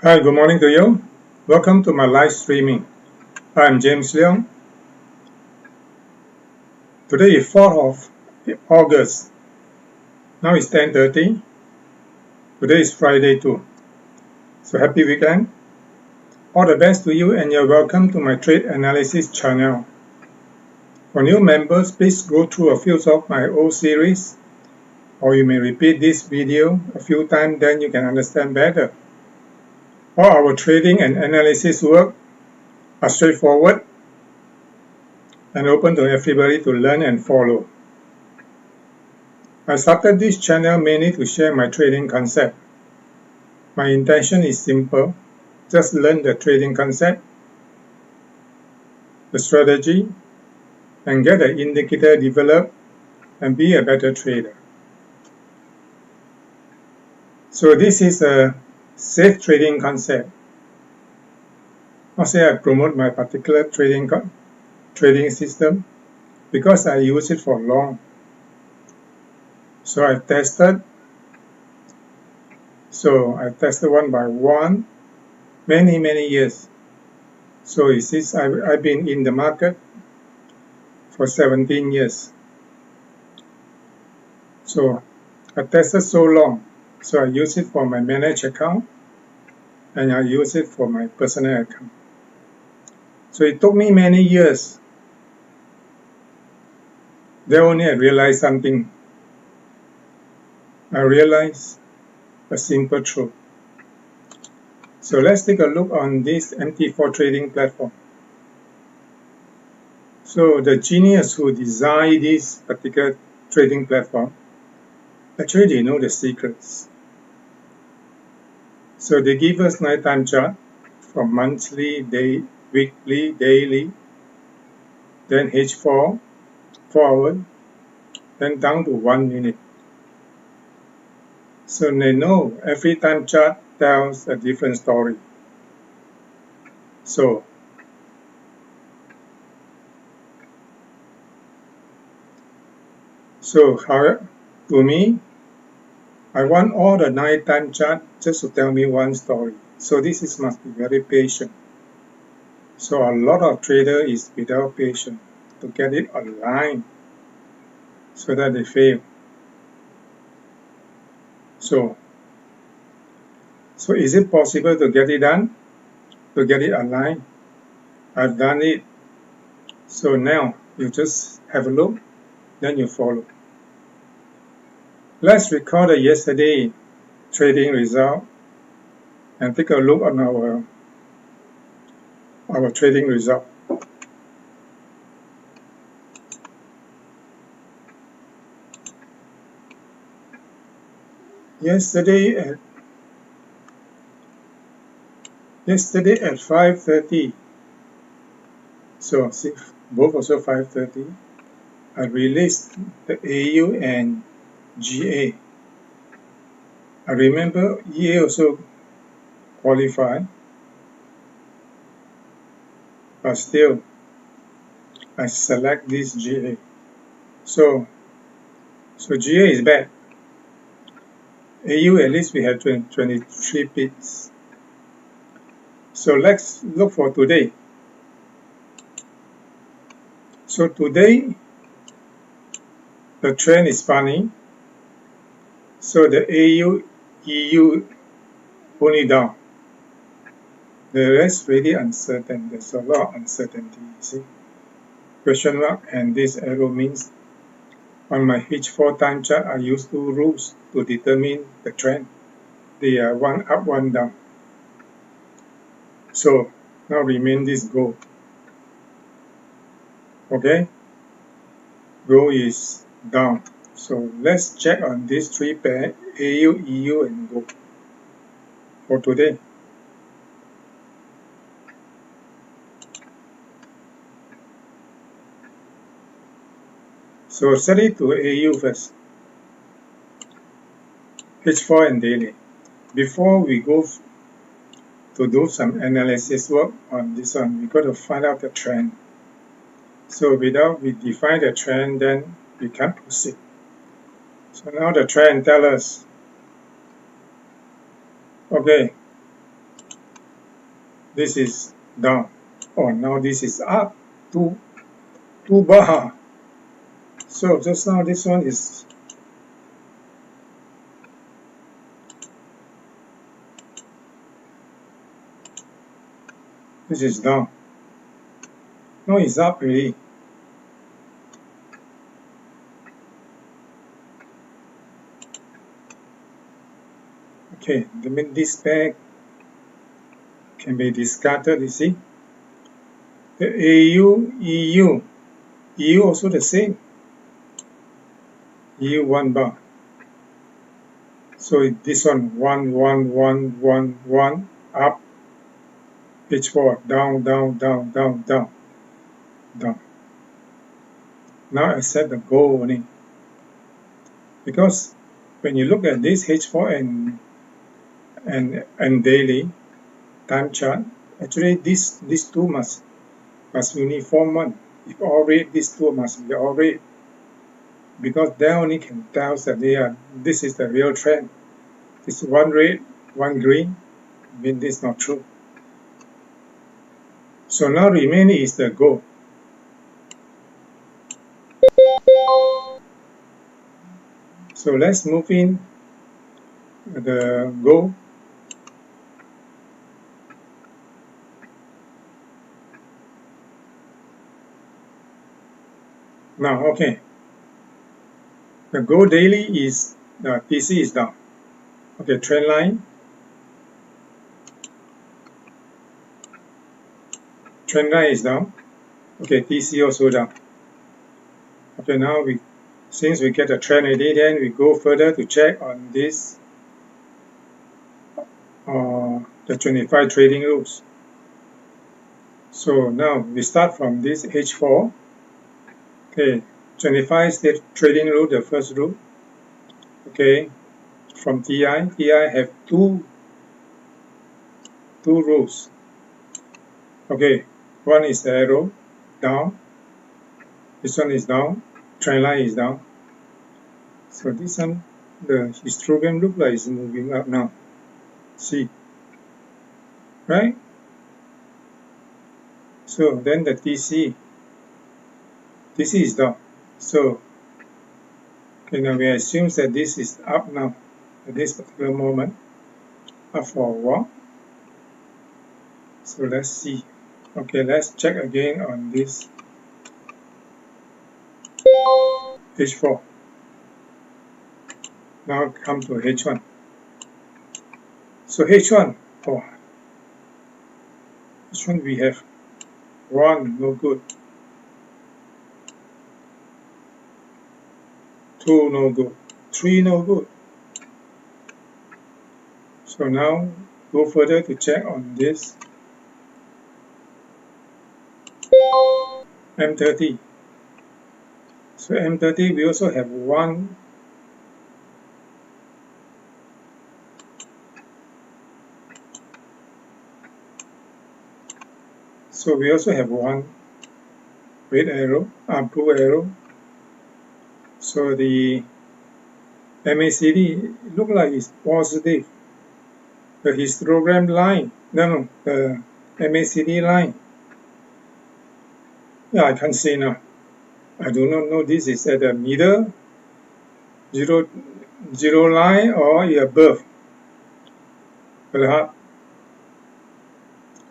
Hi, good morning to you. Welcome to my live streaming. I'm James Leong. Today is 4th of August. Now it's 10:30. Today is Friday too. So happy weekend. All the best to you and you're welcome to my trade analysis channel. For new members, please go through a few of my old series, or you may repeat this video a few times, then you can understand better. All our trading and analysis work are straightforward and open to everybody to learn and follow. I started this channel mainly to share my trading concept. My intention is simple, just learn the trading concept, the strategy, and get the indicator developed and be a better trader. So this is a safe trading concept. Not say I promote my particular trading system because I use it for long. So I tested one by one many years. So it is I've been in the market for 17 years. So I tested so long. So I use it for my managed account and I use it for my personal account. So it took me many years. Then only I realized something. I realized a simple truth. So let's take a look on this MT4 trading platform. So the genius who designed this particular trading platform, actually they know the secrets. So they give us nighttime chart from monthly, weekly, daily, then H4, 4 hours, then down to 1 minute. So they know every time chart tells a different story. So how, to me, I want all the nighttime chart just to tell me one story. So this must be very patient. So a lot of trader is without patience to get it aligned so that they fail. So is it possible to get it done? To get it aligned? I've done it. So now you just have a look, then you follow. Let's recall the yesterday trading result and take a look on our trading result. Yesterday at 5:30, so both also 5:30, I released the AU and GA. I remember EA also qualified, but still I select this GA. So GA is bad. AU at least we have 23 pips. So let's look for today. So today the trend is funny. So the AU, EU only down. The rest really uncertain. There's a lot of uncertainty. You see, question mark and this arrow means on my H4 time chart I use two rules to determine the trend. They are one up, one down. So now remain this goal. Okay, goal is down. So let's check on these three pairs, AU, EU and gold for today. So set it to AU first, H4 and daily. Before we go to do some analysis work on this one, we got to find out the trend. So without we define the trend, then we can't proceed. So now the trend tells us, okay, this is down. Oh, now this is up, two bar. So just now this one is down. Now it's up already. Okay, that means this pair can be discarded, you see. The AU, EU also the same. EU 1 bar. So this one 1, 1, 1, 1, 1, up, H4, down, down, down, down, down, down. Now I set the goal only. Because when you look at this H4 and daily time chart, actually these two must uniform one. If all red, these two must be all red. Because they only can tell that this is the real trend. This one red, one green, I mean this is not true. So now remaining is the goal. So let's move in the goal. Now, okay. The goal daily is the TC is down. Okay, trend line. Trend line is down. Okay, TC also down. Okay, now since we get a trend already, then we go further to check on this the 25 trading rules. So now we start from this H4. Okay, 25 is the trading rule, the first rule. Okay, from TI have two rules. Okay, one is the arrow down. This one is down. Trend line is down. So this one, the histogram look like it's moving up now. See, right? So then the TC is down. So now we assume that this is up now at this particular moment, up for a while. So let's see. Okay, let's check again on this H4. Now come to H1. So H1, H1 we have 1, no good. 2, no good. 3, no good. So now go further to check on this M30. So M30 we also have 1. So we also have 1 red arrow, blue arrow. So the MACD look like it's positive. The histogram line, the MACD line. Yeah, I can't see now. I do not know this is at the middle, zero line or above.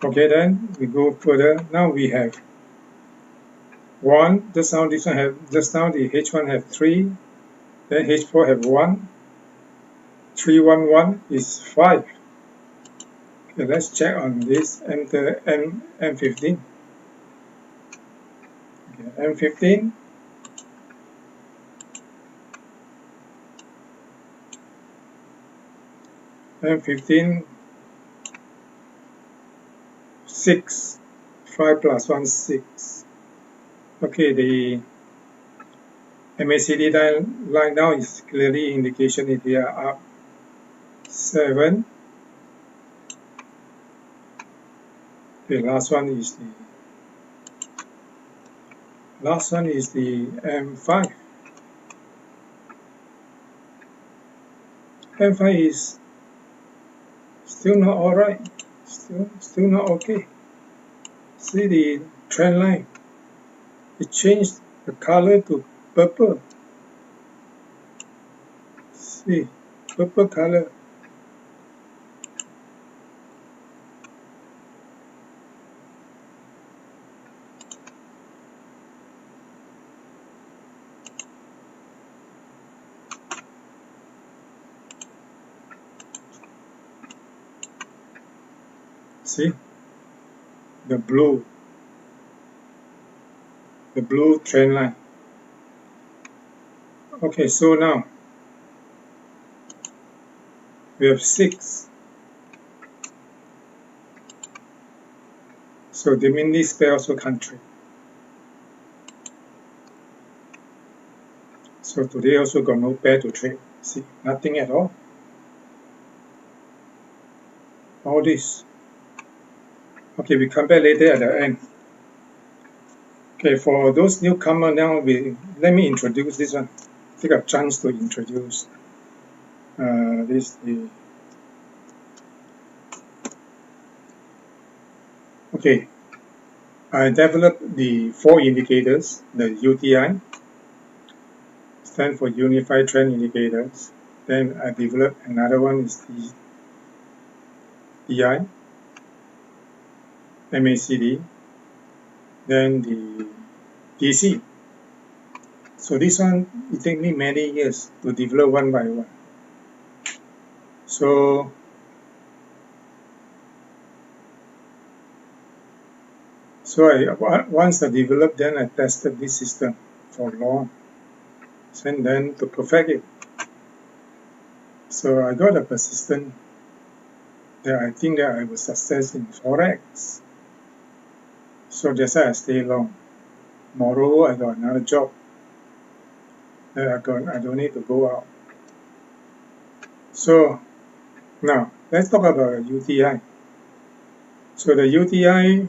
Okay, then we go further. Now we have 1. Just now the H1 have 3. Then H4 have 1. 3, 1, 1 is 5. Okay, let's check on this M15. Okay, M15. M15 6. 5 plus 1 6. Okay, the MACD line now is clearly indication if we are up 7. The last one is the M5. M5 is still not alright. Still not okay. See the trend line. It changed the color to purple. See, purple color. See, the blue trend line. Okay, so now we have 6. So that means this pair also can't trade. So today also got no pair to trade. See, nothing at all. All this. Okay, we come back later at the end. Okay, for those newcomers now, let me introduce this one. Take a chance to introduce this. Okay, I developed the 4 indicators, the UTI, stand for Unified Trend Indicators. Then I developed another one is the DI, MACD, then the DC. So this one, it took me many years to develop one by one. So once I developed, then I tested this system for long, and then to perfect it. So I got a persistent that I think that I will success in Forex. So that's why I stay long. Moreover, I got another job that I don't need to go out. So now let's talk about UTI. So the UTI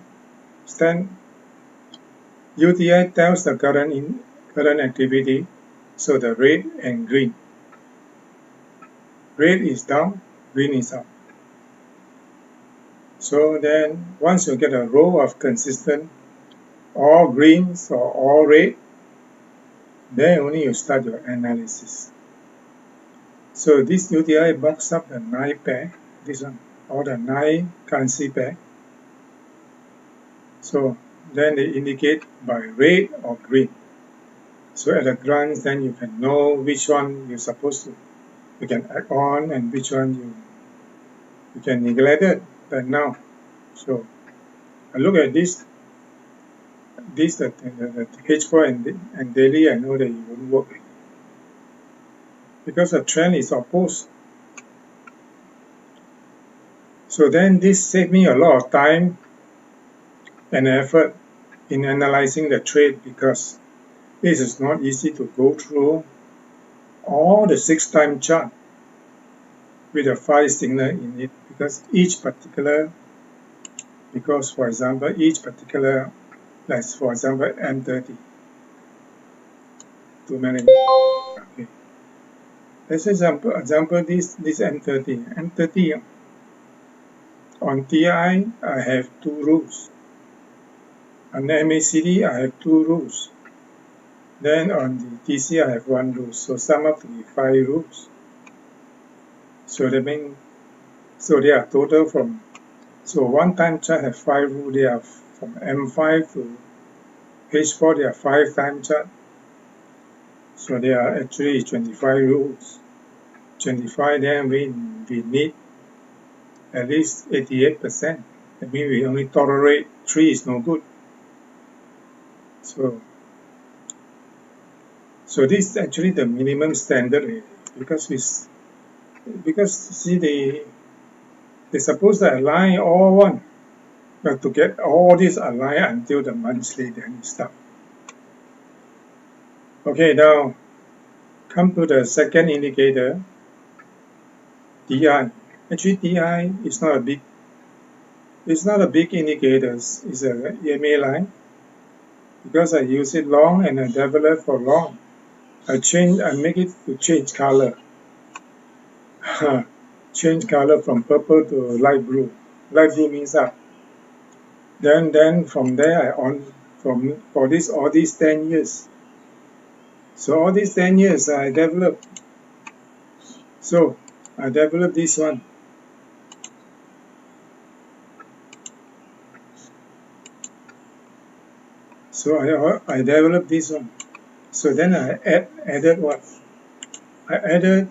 tells the current activity. So the red and green. Red is down, green is up. So then once you get a row of consistent all greens or all red, then only you start your analysis. So this UTI box up the 9 pair, this one, or the 9 currency pair. So then they indicate by red or green. So at a glance, then you can know which one you're supposed to, you can act on, and which one you can neglect it right now. So I look at the H4 and daily, I know that it won't work because the trend is opposed. So then this saved me a lot of time and effort in analyzing the trade, because this is not easy to go through all the 6 time chart with a 5 signal in it, because for example each particular, like for example M30, too many. Okay, let's example this M30 on TI I have 2 rules. On the MACD I have 2 rules. Then on the DC I have 1 rule. So sum up to be 5 rules. So that means, so they are total from, so 1 time chart have 5 rules. They are from M5 to H4, they are 5 time chart. So they are actually 25 rules. 25, then we need at least 88%. That means we only tolerate 3 is no good. So this is actually the minimum standard, because see they supposed to align all one, but to get all this aligned until the monthly, then stop. Okay, now come to the second indicator, DI. Actually, DI is not a big indicator. It's a EMA line, because I use it long and I develop for long. I make it to change color. Change color from purple to light blue. light blue means up. Then from there for all these 10 years. So all these 10 years I developed. So I developed this one. So I developed this one. So then I added what? I added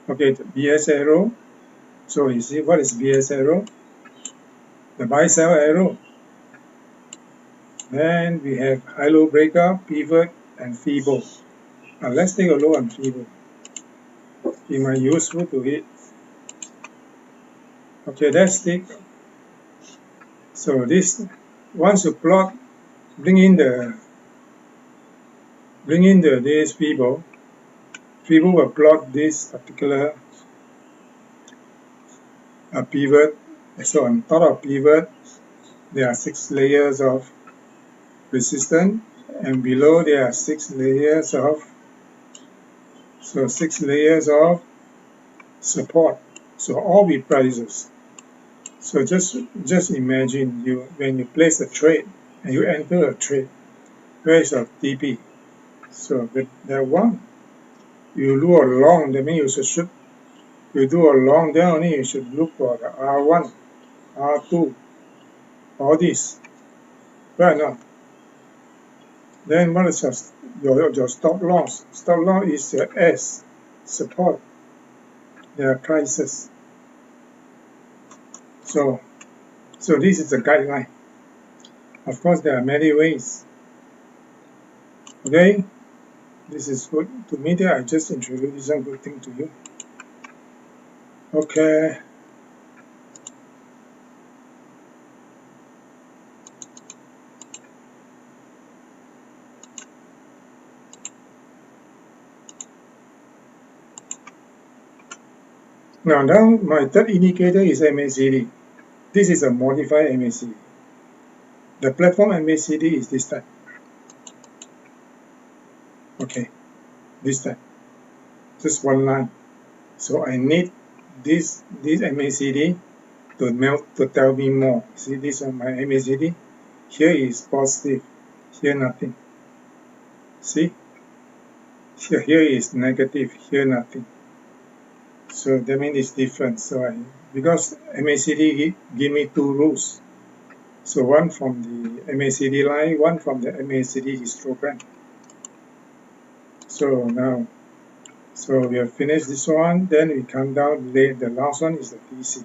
okay, BS arrow. So you see what is BS arrow? The buy sell arrow. Then we have high-low breakup, pivot, and Fibo. Now let's take a look on Fibo. It might be useful to hit. Okay, that's stick. So this once you plot, bring in this Fibo. Fibo will plot this particular pivot. So on top of pivot, there are 6 layers of resistance, and below there are 6 layers of 6 layers of support. So all with prices. So just imagine when you place a trade and you enter a trade, where is your TP? So that one, you do a long, that means you do a long, then only you should look for the R1, R2, all this. Right now. Then what is your stop loss? Stop loss is your S, support. There are prices. So this is the guideline. Of course, there are many ways. Okay, this is good to me. That I just introduced some good thing to you. Okay. Now my third indicator is MACD. This is a modified MACD. The platform MACD is this type. Okay, this type. Just one line. So I need this MACD to tell me more. See this on my MACD? Here is positive, here nothing. See? Here is negative, here nothing. So that means it's different. So because MACD give me 2 rules. So one from the MACD line, one from the MACD histogram. So now, we have finished this one. Then we come down. The last one is the TC.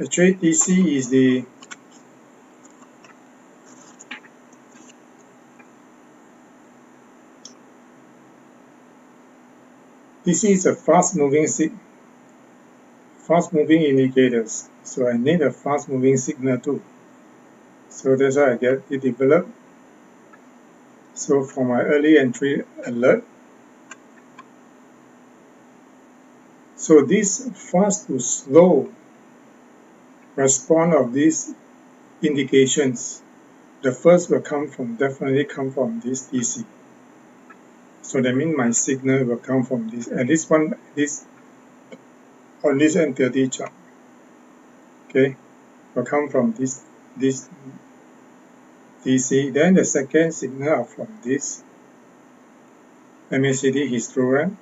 Actually, TC is the a fast-moving indicators. So I need a fast-moving signal too. So that's why I get it developed. So for my early entry alert. So this fast to slow response of these indications, the first will definitely come from this TC. So that means my signal will come from this, and this one, on this N30 chart, okay, will come from this TC. Then the second signal are from this MACD histogram.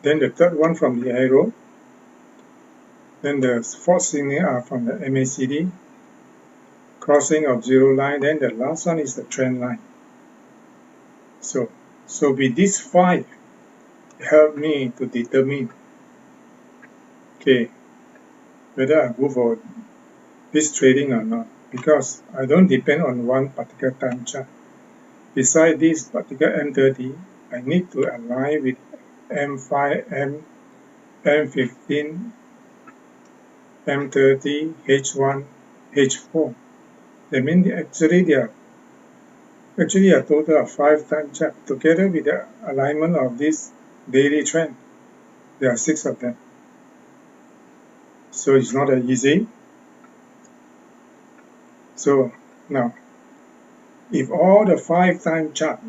Then the third one from the arrow. Then the fourth signal are from the MACD, crossing of 0 line. Then the last one is the trend line. So with these 5, help me to determine, okay, whether I go for this trading or not, because I don't depend on one particular time chart. Beside this particular M30, I need to align with M5, M15, M30, H1, H4. That means actually there are a total of 5 time charts together with the alignment of this daily trend. There are 6 of them. So it's not that easy. So now, if all the 5 time charts,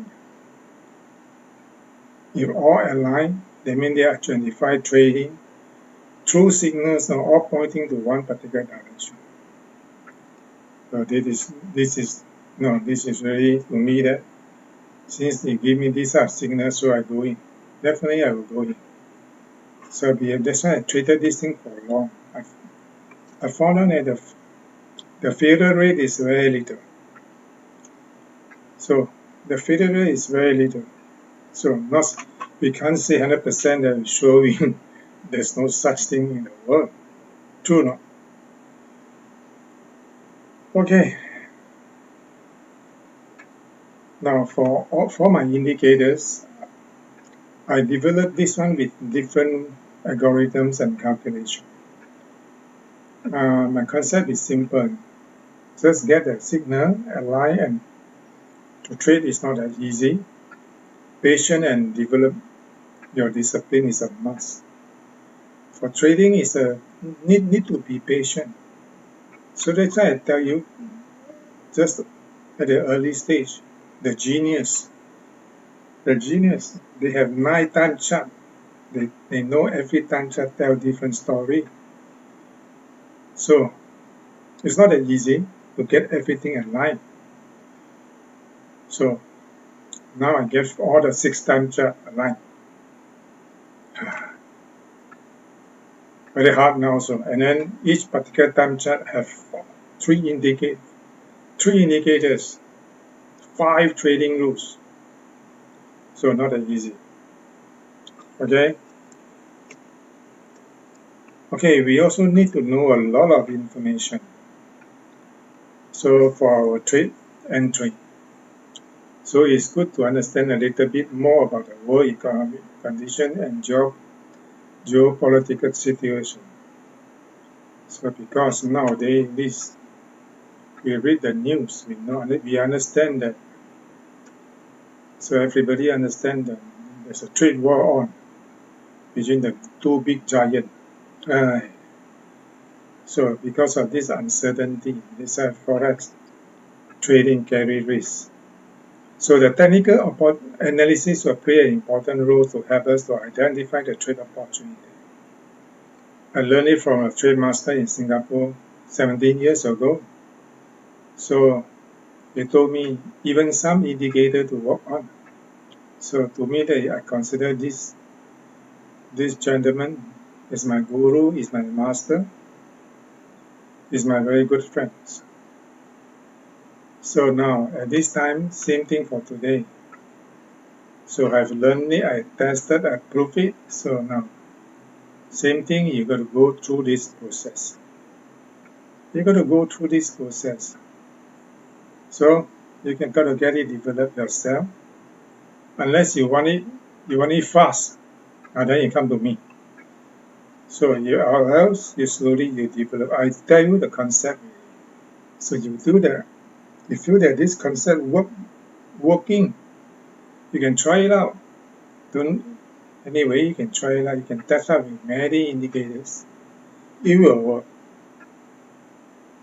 if all align, that means there are 25 trading true signals are all pointing to one particular direction. So this is really to me that since they give me these signals, so I go in. Definitely I will go in. So that's why I traded this thing for long. I found out that the failure rate is very little. So the failure rate is very little. So we can't say 100% that we show in. There's no such thing in the world. True or not? Okay. Now for my indicators, I developed this one with different algorithms and calculation. My concept is simple. Just get a signal, a line, and to trade is not that easy. Patient and develop your discipline is a must. For trading is a need to be patient. So that's why I tell you, just at the early stage, the genius, they have 9 time chart. They know every time chart tell different story. So it's not that easy to get everything aligned. So now I get all the 6 time chart aligned. Very hard now also. And then each particular time chart have 3 indicators, 5 trading rules. So not that easy. Okay. Okay, we also need to know a lot of information. So for our trade entry. So it's good to understand a little bit more about the world economic condition and geopolitical situation. So because nowadays we read the news, we understand that. So everybody understands that there's a trade war on between the 2 big giants. So because of this uncertainty, this Forex trading carry risk. So the technical analysis will play an important role to help us to identify the trade opportunity. I learned it from a trade master in Singapore 17 years ago. So they told me even some indicator to work on. So to me, I consider this gentleman is my guru, is my master, is my very good friend. So now at this time, same thing for today. So I've learned it, I tested, I proved it. So now, same thing, you got to go through this process. You got to go through this process. So you got to get it developed yourself. Unless you want it fast, and then you come to me. So or else you slowly develop. I tell you the concept. So you do that. You feel that this concept working, you can try it out. Anyway, you can try it out. You can test out with many indicators. It will work.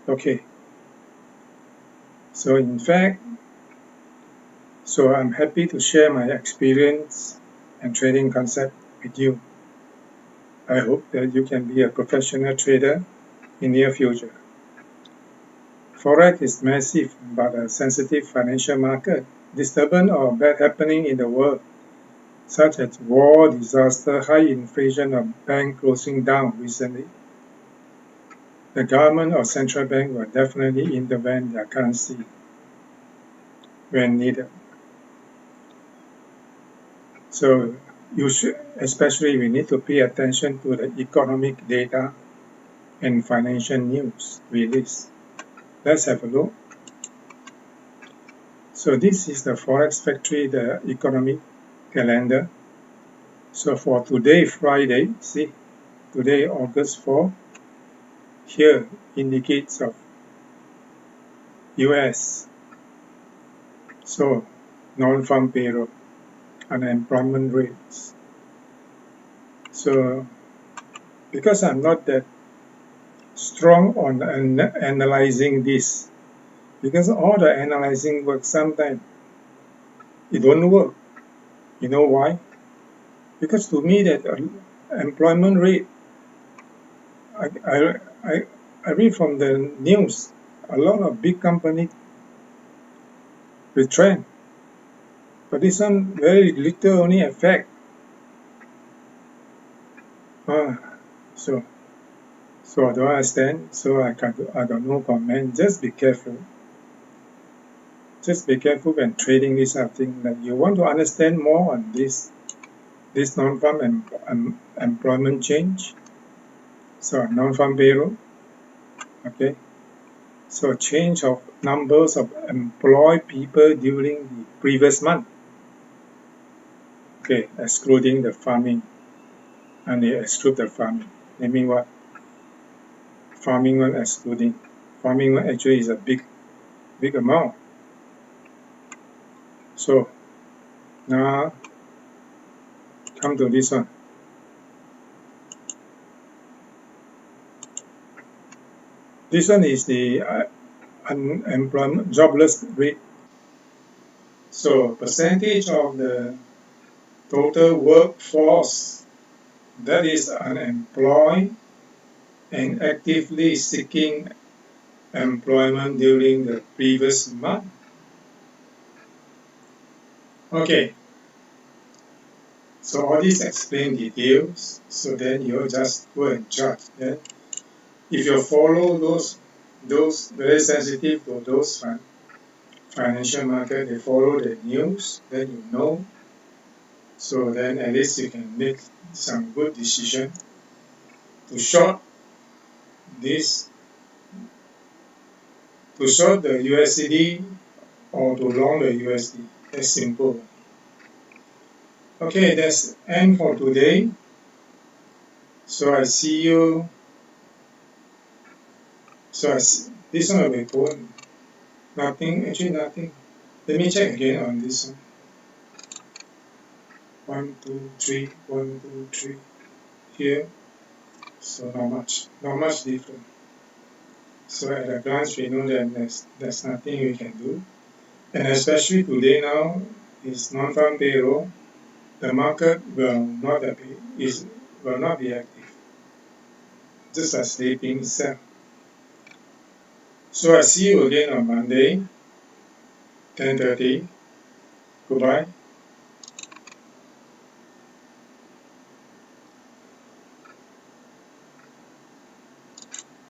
Okay. So in fact, I'm happy to share my experience and trading concept with you. I hope that you can be a professional trader in near future. Forex is massive but a sensitive financial market. Disturbance or bad happening in the world, such as war, disaster, high inflation, or bank closing down recently, the government or central bank will definitely intervene their currency when needed. So especially we need to pay attention to the economic data and financial news release. Let's have a look. So this is the Forex Factory, the economic calendar. So for today, Friday, see, today August 4, here indicates of US. So non-farm payroll, unemployment rates. So because I'm not that strong on analyzing this, because all the analyzing work sometimes it don't work. You know why? Because to me that employment rate I read from the news, a lot of big company retrench, but this one very little only effect. So I don't understand. So I got no comment. Just be careful. Just be careful when trading this sort of thing. That you want to understand more on this non-farm employment change. So non-farm payroll. Okay. So change of numbers of employed people during the previous month. Okay, excluding the farming, and they exclude the farming. That means what? Farming one excluding. Farming one actually is a big amount. So now come to this one. This one is the unemployment jobless rate. So percentage of the total workforce that is unemployed and actively seeking employment during the previous month. Okay, so all these explain details, so then you just go and judge. Then if you follow those very sensitive to those financial market, they follow the news, then you know. So then at least you can make some good decision to short this, to short the USD or to long the USD. That's simple. Okay, that's end for today. So I see you. So this one will be put nothing, actually nothing. Let me check again on this one. 1, 2, 3, 1, 2, 3 here. So not much different. So at a glance we know that there's nothing we can do. And especially today now is non-farm payroll. The market will not be active, just as sleeping itself. So I see you again on Monday, 10:30. Goodbye.